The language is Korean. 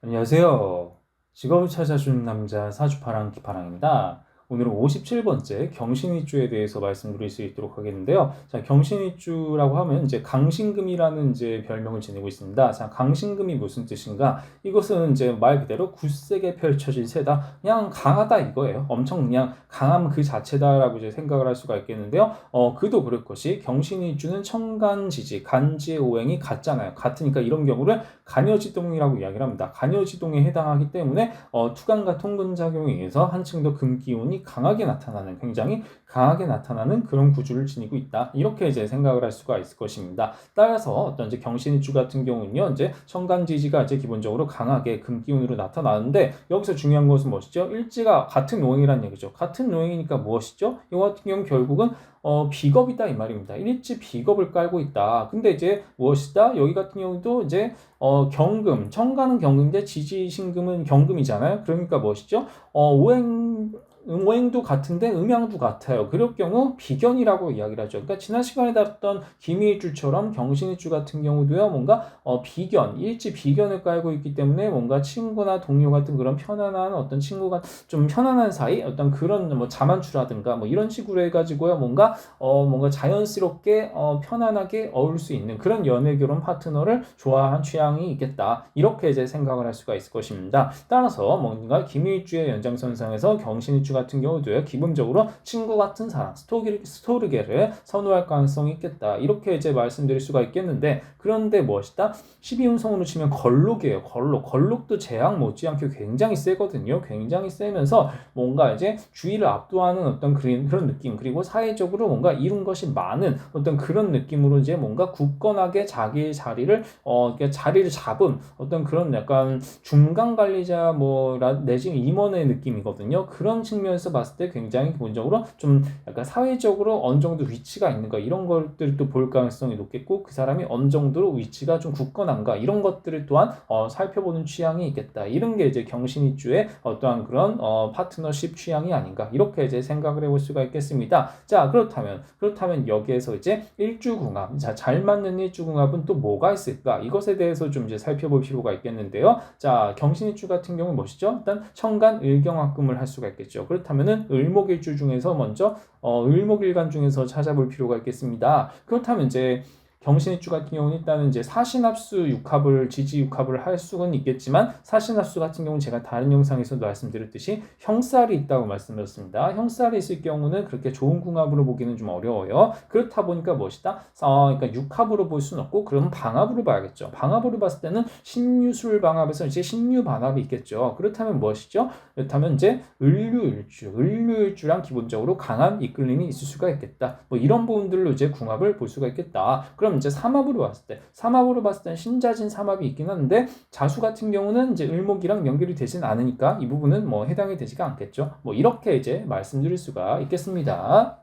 안녕하세요. 직업을 찾아주는 남자 사주파랑 기파랑입니다. 오늘은 57번째 경신일주에 대해서 말씀드릴 수 있도록 하겠는데요. 자, 경신일주라고 하면 이제 강신금이라는 이제 별명을 지니고 있습니다. 자, 강신금이 무슨 뜻인가? 이것은 이제 말 그대로 굳세게 펼쳐진 세다. 그냥 강하다 이거예요. 엄청 그냥 강함 그 자체다라고 이제 생각을 할 수가 있겠는데요. 그도 그럴 것이 경신일주는 천간지지, 간지의 오행이 같잖아요. 같으니까 이런 경우를 간여지동이라고 이야기를 합니다. 간여지동에 해당하기 때문에 투간과 통근작용에 의해서 한층 더 금기운이 강하게 나타나는, 굉장히 강하게 나타나는 그런 구조를 지니고 있다. 이렇게 이제 생각을 할 수가 있을 것입니다. 따라서 어떤 이제 경신일주 같은 경우는요, 이제 천간지지가 이제 기본적으로 강하게 금기운으로 나타나는데, 여기서 중요한 것은 무엇이죠? 일지가 같은 오행이라는 얘기죠. 같은 오행이니까 무엇이죠? 이거 같은 경우 결국은 비겁이다 이 말입니다. 일지 비겁을 깔고 있다. 근데 이제 무엇이다? 여기 같은 경우도 이제 경금, 천간은 경금인데 지지신금은 경금이잖아요. 그러니까 무엇이죠? 오행도 같은데 음양도 같아요. 그럴 경우 비견이라고 이야기를 하죠. 그러니까 지난 시간에 다뤘던 기미일주처럼 경신일주 같은 경우도요, 뭔가 비견, 일지 비견을 깔고 있기 때문에 뭔가 친구나 동료 같은 그런 편안한 어떤 친구가 좀 편안한 사이, 어떤 그런 뭐 자만추라든가 뭐 이런 식으로 해가지고요, 뭔가 자연스럽게 편안하게 어울 수 있는 그런 연애 결혼 파트너를 좋아한 취향이 있겠다. 이렇게 이제 생각을 할 수가 있을 것입니다. 따라서 뭔가 기밀주의 연장선상에서 경신일주 같은 경우도요, 기본적으로 친구 같은 사람, 스토르게를 선호할 가능성이 있겠다. 이렇게 이제 말씀드릴 수가 있겠는데, 그런데 무엇이다? 12운성으로 치면 걸록이에요. 걸록도 재앙 못지않게 굉장히 세거든요. 굉장히 세면서 뭔가 이제 주의를 압도하는 어떤 그런 느낌, 그리고 사회적으로 뭔가 이룬 것이 많은 어떤 그런 느낌으로 이제 뭔가 굳건하게 자기의 자리를 자리를 잡은 어떤 그런 약간 중간 관리자 내지는 임원의 느낌이거든요. 그런 측면에서 봤을 때 굉장히 기본적으로 좀 약간 사회적으로 어느 정도 위치가 있는가 이런 것들을 또 볼 가능성이 높겠고, 그 사람이 어느 정도로 위치가 좀 굳건한가 이런 것들을 또한 살펴보는 취향이 있겠다. 이런 게 이제 경신일주의 어떠한 그런 파트너십 취향이 아닌가 이렇게 이제 생각을 해볼 수가 있겠습니다. 자, 그렇다면 여기에서 이제 일주궁합, 자, 잘 맞는 일주궁합은 또 뭐가 있을까? 이것에 대해서 좀 이제 살펴볼 필요가 있겠는데요. 자, 경신일주 같은 경우는 무엇이죠? 일단 천간 을경합금을 할 수가 있겠죠. 그렇다면은 을목일주 중에서 먼저 을목일간 중에서 찾아볼 필요가 있겠습니다. 그렇다면 이제 경신일주 같은 경우는 일단은 이제 사신합수 육합을 지지 육합을 할 수는 있겠지만, 사신합수 같은 경우는 제가 다른 영상에서도 말씀드렸듯이 형살이 있다고 말씀드렸습니다. 형살이 있을 경우는 그렇게 좋은 궁합으로 보기는 좀 어려워요. 그렇다 보니까 무엇이다? 그러니까 육합으로 볼 수는 없고 그러면 방합으로 봐야겠죠. 방합으로 봤을 때는 신유술 방합에서 이제 신유 반합이 있겠죠. 그렇다면 무엇이죠? 그렇다면 이제 을류일주랑 기본적으로 강한 이끌림이 있을 수가 있겠다. 뭐 이런 부분들로 이제 궁합을 볼 수가 있겠다. 그럼 이제 삼합으로 봤을 때 신자진 삼합이 있긴 한데, 자수 같은 경우는 이제 을목이랑 연결이 되진 않으니까 이 부분은 뭐 해당이 되지가 않겠죠. 뭐 이렇게 이제 말씀드릴 수가 있겠습니다.